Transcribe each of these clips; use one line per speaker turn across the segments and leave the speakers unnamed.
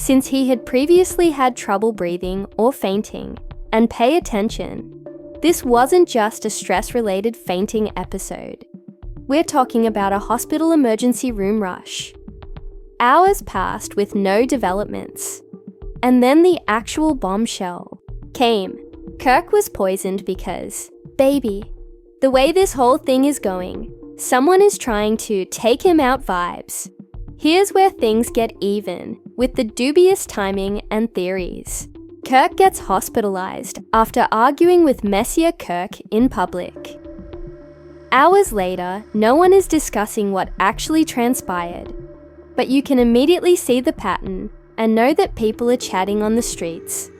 since he had previously had trouble breathing or fainting. And pay attention, this wasn't just a stress-related fainting episode. We're talking about a hospital emergency room rush. Hours passed with no developments. And then the actual bombshell came. Kirk was poisoned because, baby, the way this whole thing is going, someone is trying to take him out vibes. Here's where things get even with the dubious timing and theories. Kirk gets hospitalized after arguing with Messier Kirk in public. Hours later, no one is discussing what actually transpired, but you can immediately see the pattern and know that people are chatting on the streets.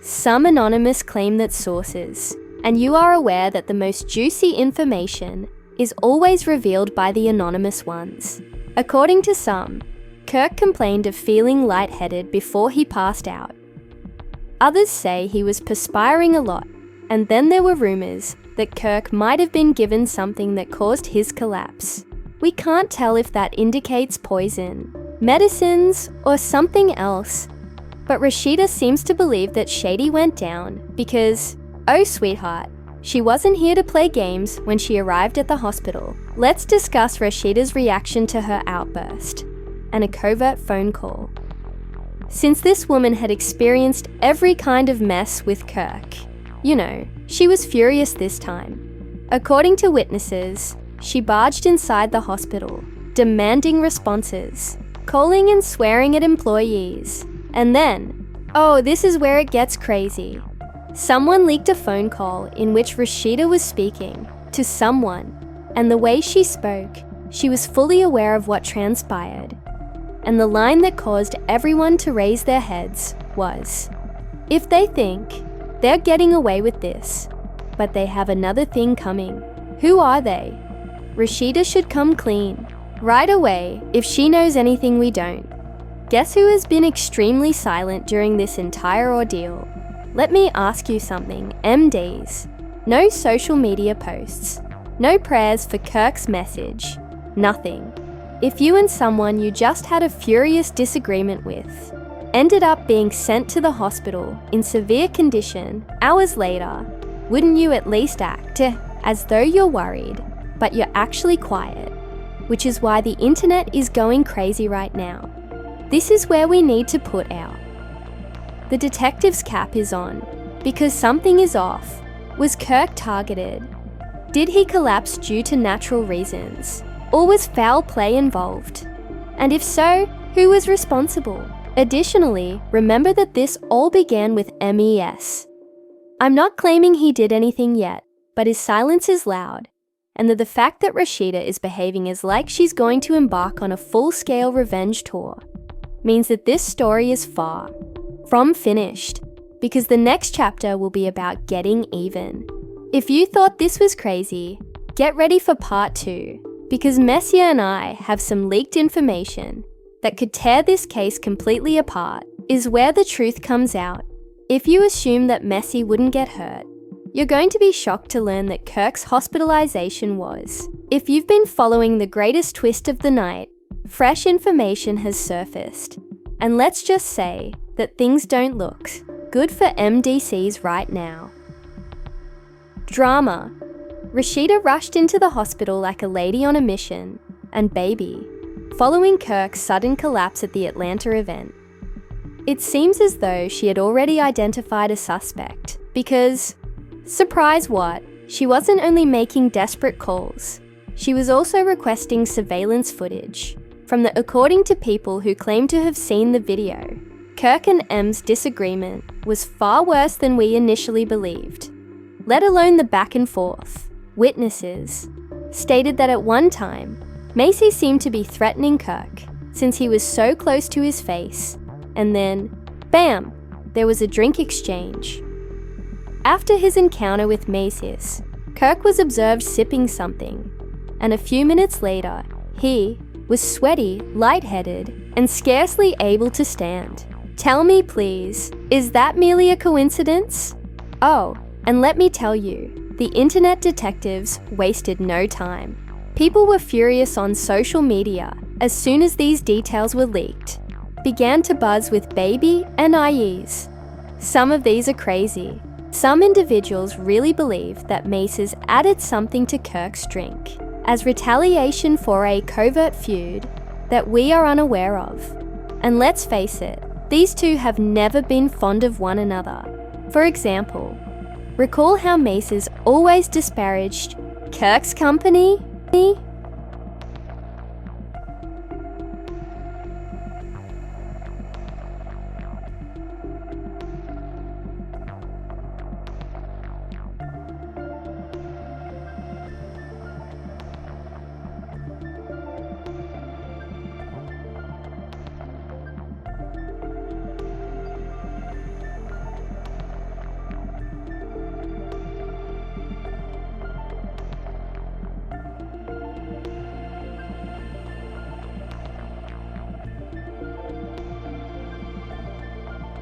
Some anonymous claim that sources, and you are aware that the most juicy information is always revealed by the anonymous ones. According to some, Kirk complained of feeling lightheaded before he passed out. Others say he was perspiring a lot, and then there were rumors that Kirk might have been given something that caused his collapse. We can't tell if that indicates poison, medicines, or something else, but Rashida seems to believe that Shady went down because, oh sweetheart, she wasn't here to play games when she arrived at the hospital. Let's discuss Rashida's reaction to her outburst and a covert phone call. Since this woman had experienced every kind of mess with Kirk, she was furious this time. According to witnesses, she barged inside the hospital, demanding responses, calling and swearing at employees. And then, this is where it gets crazy. Someone leaked a phone call in which Rashida was speaking to someone, and the way she spoke, she was fully aware of what transpired. And the line that caused everyone to raise their heads was, if they think they're getting away with this, but they have another thing coming, who are they? Rashida should come clean, right away, if she knows anything we don't. Guess who has been extremely silent during this entire ordeal? Let me ask you something, MDs. No social media posts, no prayers for Kirk's message, nothing. If you and someone you just had a furious disagreement with ended up being sent to the hospital in severe condition hours later, wouldn't you at least act as though you're worried, but you're actually quiet? Which is why the internet is going crazy right now. This is where we need to put out. The detective's cap is on, because something is off. Was Kirk targeted? Did he collapse due to natural reasons? Or was foul play involved? And if so, who was responsible? Additionally, remember that this all began with MES. I'm not claiming he did anything yet, but his silence is loud, and that the fact that Rashida is behaving as like she's going to embark on a full-scale revenge tour means that this story is far from finished, because the next chapter will be about getting even. If you thought this was crazy, get ready for part 2. Because Messier and I have some leaked information that could tear this case completely apart, is where the truth comes out. If you assume that Messi wouldn't get hurt, you're going to be shocked to learn that Kirk's hospitalization was. If you've been following the greatest twist of the night, fresh information has surfaced. And let's just say that things don't look good for MDCs right now. Drama. Rashida rushed into the hospital like a lady on a mission, and baby, following Kirk's sudden collapse at the Atlanta event. It seems as though she had already identified a suspect, because, surprise what, she wasn't only making desperate calls, she was also requesting surveillance footage. According to people who claim to have seen the video, Kirk and M's disagreement was far worse than we initially believed, let alone the back and forth. Witnesses stated that at one time, Macy seemed to be threatening Kirk since he was so close to his face, and then, bam, there was a drink exchange. After his encounter with Macy's, Kirk was observed sipping something, and a few minutes later, he was sweaty, lightheaded, and scarcely able to stand. Tell me please, is that merely a coincidence? Oh, and let me tell you, the internet detectives wasted no time. People were furious on social media as soon as these details were leaked, began to buzz with baby and IEs. Some of these are crazy. Some individuals really believe that Macy's added something to Kirk's drink as retaliation for a covert feud that we are unaware of. And let's face it, these two have never been fond of one another. For example, recall how Macy's always disparaged Kirk's company?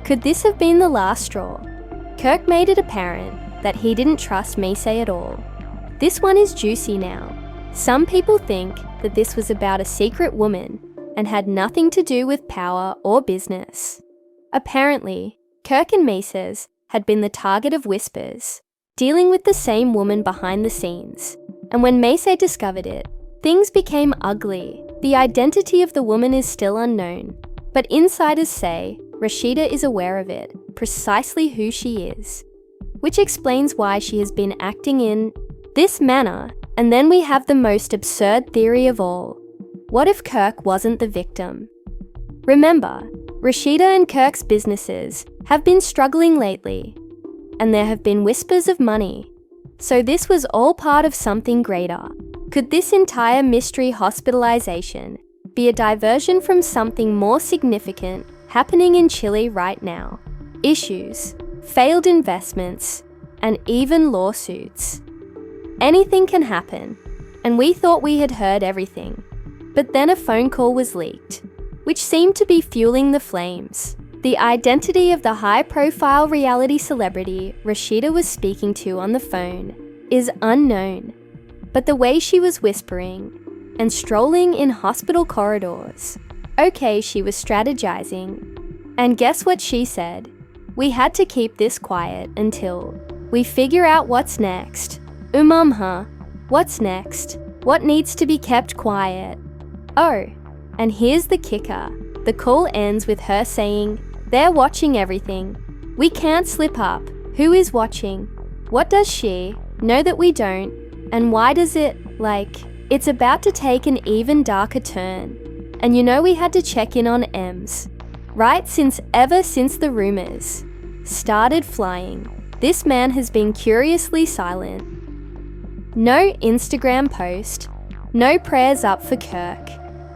Could this have been the last straw? Kirk made it apparent that he didn't trust Macy at all. This one is juicy now. Some people think that this was about a secret woman and had nothing to do with power or business. Apparently, Kirk and Macy's had been the target of whispers, dealing with the same woman behind the scenes. And when Macy discovered it, things became ugly. The identity of the woman is still unknown, but insiders say Rashida is aware of it, precisely who she is, which explains why she has been acting in this manner. And then we have the most absurd theory of all. What if Kirk wasn't the victim? Remember, Rashida and Kirk's businesses have been struggling lately, and there have been whispers of money. So this was all part of something greater. Could this entire mystery hospitalization be a diversion from something more significant happening in Chile right now? Issues, failed investments, and even lawsuits. Anything can happen, and we thought we had heard everything. But then a phone call was leaked, which seemed to be fueling the flames. The identity of the high-profile reality celebrity Rashida was speaking to on the phone is unknown, but the way she was whispering and strolling in hospital corridors, okay, she was strategizing. And guess what she said? We had to keep this quiet until we figure out what's next. Huh? What's next? What needs to be kept quiet? Oh, and here's the kicker. The call ends with her saying, "They're watching everything. We can't slip up. Who is watching? What does she know that we don't? And why does it, it's about to take an even darker turn. And you know we had to check in on Ems, right? Ever since the rumors started flying, this man has been curiously silent. No Instagram post, no prayers up for Kirk,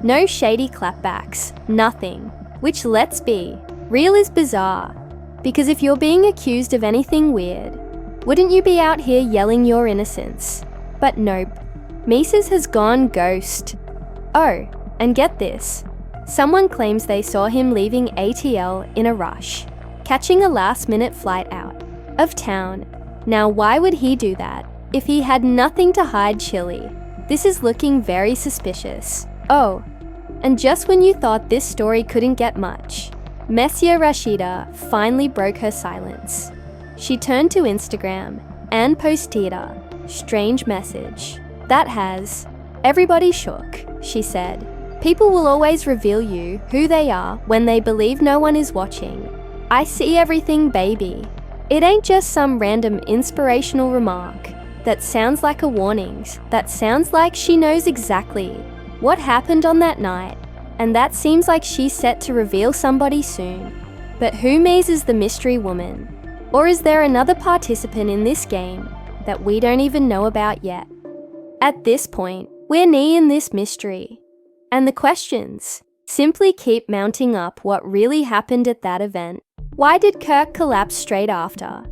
no shady clapbacks, nothing. Which, let's be real, is bizarre. Because if you're being accused of anything weird, wouldn't you be out here yelling your innocence? But nope, Mises has gone ghost. Oh, and get this. Someone claims they saw him leaving ATL in a rush, catching a last-minute flight out of town. Now why would he do that if he had nothing to hide? Chile. This is looking very suspicious. Oh, and just when you thought this story couldn't get much, Messiah Rashida finally broke her silence. She turned to Instagram and posted a strange message that has everybody shook. She said, "People will always reveal you who they are when they believe no one is watching. I see everything, baby." It ain't just some random inspirational remark that sounds like a warning. That sounds like she knows exactly what happened on that night, and that seems like she's set to reveal somebody soon. But who is the mystery woman? Or is there another participant in this game that we don't even know about yet? At this point, we're knee in this mystery, and the questions simply keep mounting up. What really happened at that event? Why did Kirk collapse straight after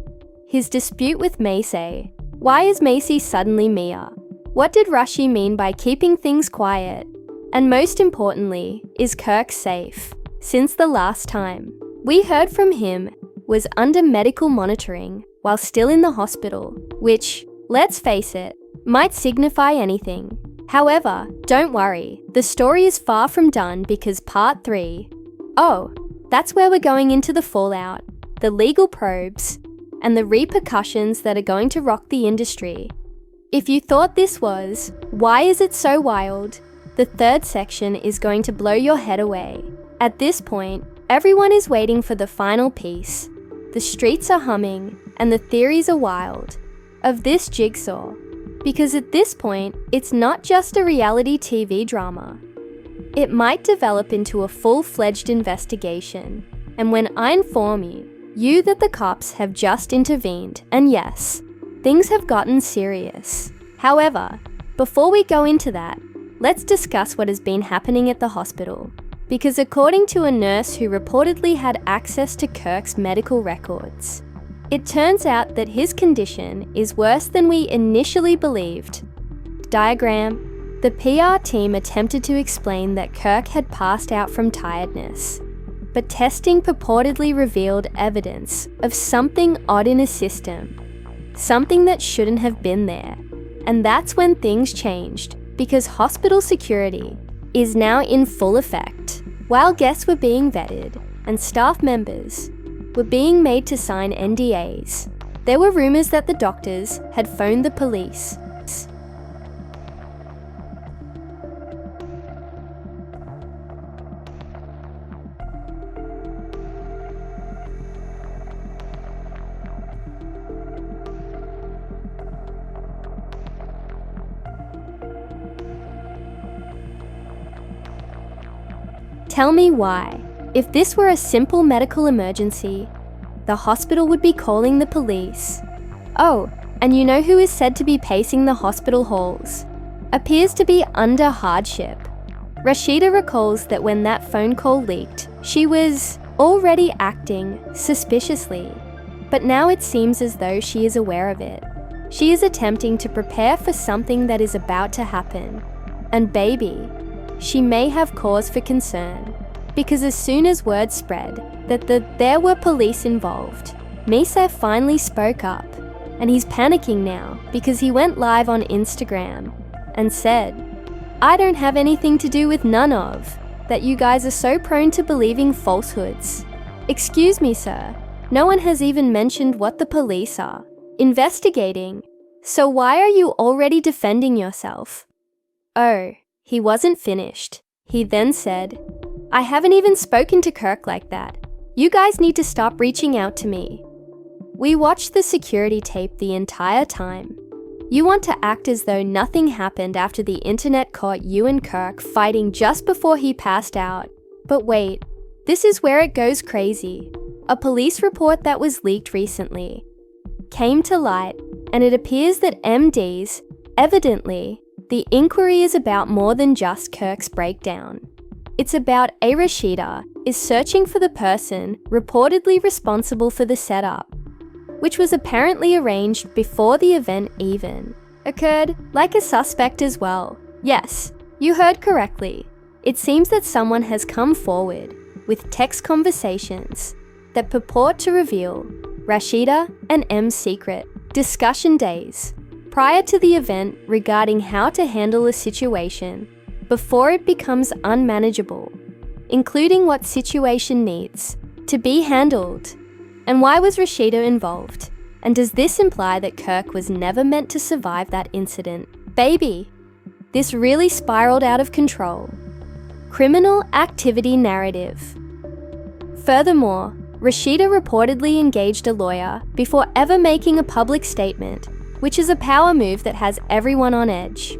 his dispute with Macy? Why is Macy suddenly Mia? What did Rashi mean by keeping things quiet? And most importantly, is Kirk safe? Since the last time we heard from him was under medical monitoring while still in the hospital, which, let's face it, might signify anything. However, don't worry, the story is far from done, because part 3 Oh, that's where we're going into the fallout, the legal probes, and the repercussions that are going to rock the industry. If you thought this was, why is it so wild? The third section is going to blow your head away. At this point, everyone is waiting for the final piece. The streets are humming, and the theories are wild, of this jigsaw. Because at this point, it's not just a reality TV drama. It might develop into a full-fledged investigation. And when I inform you that the cops have just intervened, and yes, things have gotten serious. However, before we go into that, let's discuss what has been happening at the hospital. Because according to a nurse who reportedly had access to Kirk's medical records, it turns out that his condition is worse than we initially believed. Diagram: the PR team attempted to explain that Kirk had passed out from tiredness, but testing purportedly revealed evidence of something odd in his system, something that shouldn't have been there. And that's when things changed, because hospital security is now in full effect. While guests were being vetted and staff members were being made to sign NDAs, there were rumors that the doctors had phoned the police. Tell me why. If this were a simple medical emergency, the hospital would be calling the police. Oh, and you know who is said to be pacing the hospital halls? Appears to be under hardship. Rashida recalls that when that phone call leaked, she was already acting suspiciously. But now it seems as though she is aware of it. She is attempting to prepare for something that is about to happen. And baby, she may have cause for concern, because as soon as word spread that there were police involved, Misa finally spoke up, and he's panicking now because he went live on Instagram and said, "I don't have anything to do with none of, that you guys are so prone to believing falsehoods. Excuse me, sir, no one has even mentioned what the police are investigating, so why are you already defending yourself?" Oh, he wasn't finished. He then said, "I haven't even spoken to Kirk like that. You guys need to stop reaching out to me." We watched the security tape the entire time. You want to act as though nothing happened after the internet caught you and Kirk fighting just before he passed out. But wait, this is where it goes crazy. A police report that was leaked recently came to light, and it appears that MDs, evidently, the inquiry is about more than just Kirk's breakdown. It's about Rashida is searching for the person reportedly responsible for the setup, which was apparently arranged before the event even occurred, like a suspect as well. Yes, you heard correctly. It seems that someone has come forward with text conversations that purport to reveal Rashida and M's secret discussion days prior to the event regarding how to handle a situation before it becomes unmanageable, including what situation needs to be handled, and why was Rashida involved, and does this imply that Kirk was never meant to survive that incident? Baby, this really spiraled out of control. Criminal activity narrative. Furthermore, Rashida reportedly engaged a lawyer before ever making a public statement, which is a power move that has everyone on edge.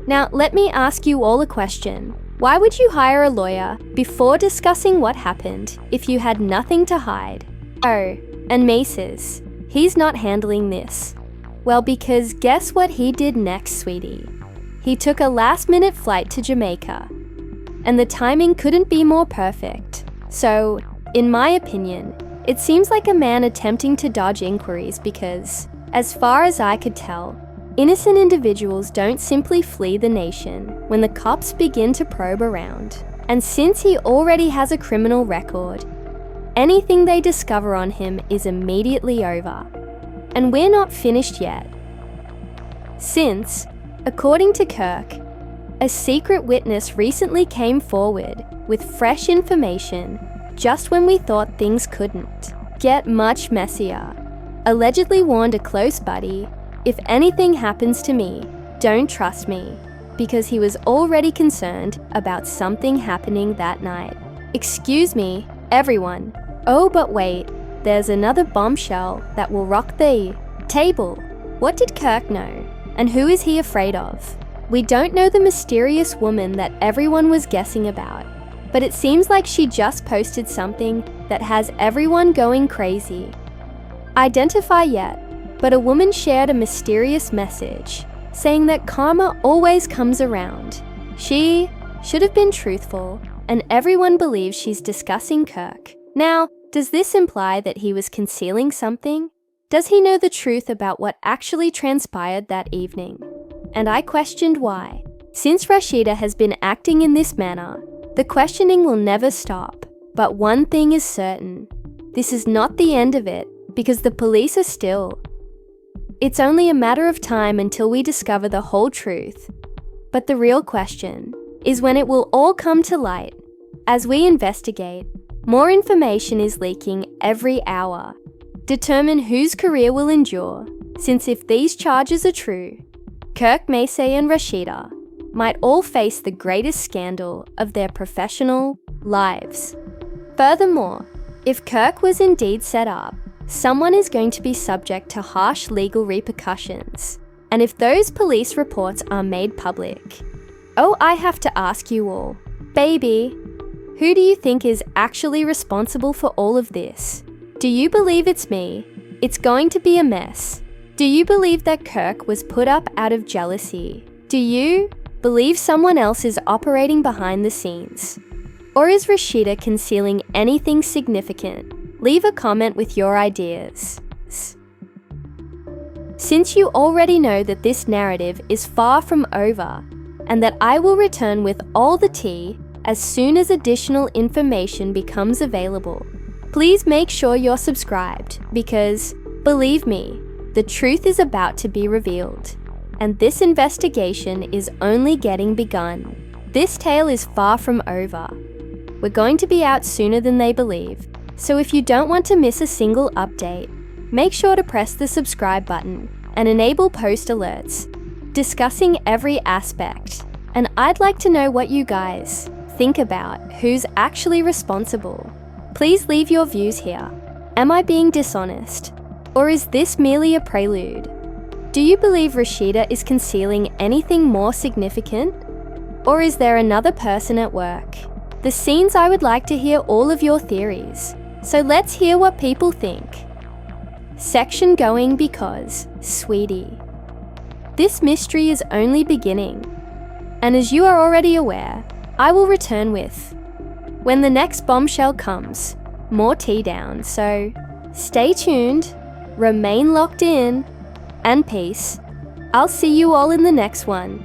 Now, let me ask you all a question. Why would you hire a lawyer before discussing what happened if you had nothing to hide? Oh, and Mace's, he's not handling this. Well, because guess what he did next, sweetie? He took a last-minute flight to Jamaica, and the timing couldn't be more perfect. So, in my opinion, it seems like a man attempting to dodge inquiries because, as far as I could tell, innocent individuals don't simply flee the nation when the cops begin to probe around. And since he already has a criminal record, anything they discover on him is immediately over. And we're not finished yet. Since, according to Kirk, A secret witness recently came forward with fresh information just when we thought things couldn't get much messier. Allegedly warned a close buddy, "If anything happens to me, don't trust me," because he was already concerned about something happening that night. Excuse me, everyone. Oh, but wait, there's another bombshell that will rock the table. What did Kirk know? And who is he afraid of? We don't know the mysterious woman that everyone was guessing about, but it seems like she just posted something that has everyone going crazy. Identify yet, but a woman shared a mysterious message saying that karma always comes around. She should have been truthful, and everyone believes she's discussing Kirk. Now, does this imply that he was concealing something? Does he know the truth about what actually transpired that evening? And I questioned why. Since Rashida has been acting in this manner, the questioning will never stop. But one thing is certain. This is not the end of it, because the police are still. It's only a matter of time until we discover the whole truth. But the real question is when it will all come to light. As we investigate, more information is leaking every hour. Determine whose career will endure, since if these charges are true, Kirk, Macy and Rashida might all face the greatest scandal of their professional lives. Furthermore, if Kirk was indeed set up, someone is going to be subject to harsh legal repercussions. And if those police reports are made public, I have to ask you all, baby, who do you think is actually responsible for all of this? Do you believe it's me? It's going to be a mess. Do you believe that Kirk was put up out of jealousy? Do you believe someone else is operating behind the scenes? Or is Rashida concealing anything significant? Leave a comment with your ideas. Since you already know that this narrative is far from over, and that I will return with all the tea as soon as additional information becomes available, please make sure you're subscribed because, believe me, the truth is about to be revealed, and this investigation is only getting begun. This tale is far from over. We're going to be out sooner than they believe, so if you don't want to miss a single update, make sure to press the subscribe button and enable post alerts, discussing every aspect. And I'd like to know what you guys think about who's actually responsible. Please leave your views here. Am I being dishonest? Or is this merely a prelude? Do you believe Rashida is concealing anything more significant? Or is there another person at work? The scenes I would like to hear all of your theories. So let's hear what people think. Section going because, sweetie. This mystery is only beginning. And as you are already aware, I will return with, when the next bombshell comes, more tea down. So stay tuned, remain locked in, and peace. I'll see you all in the next one.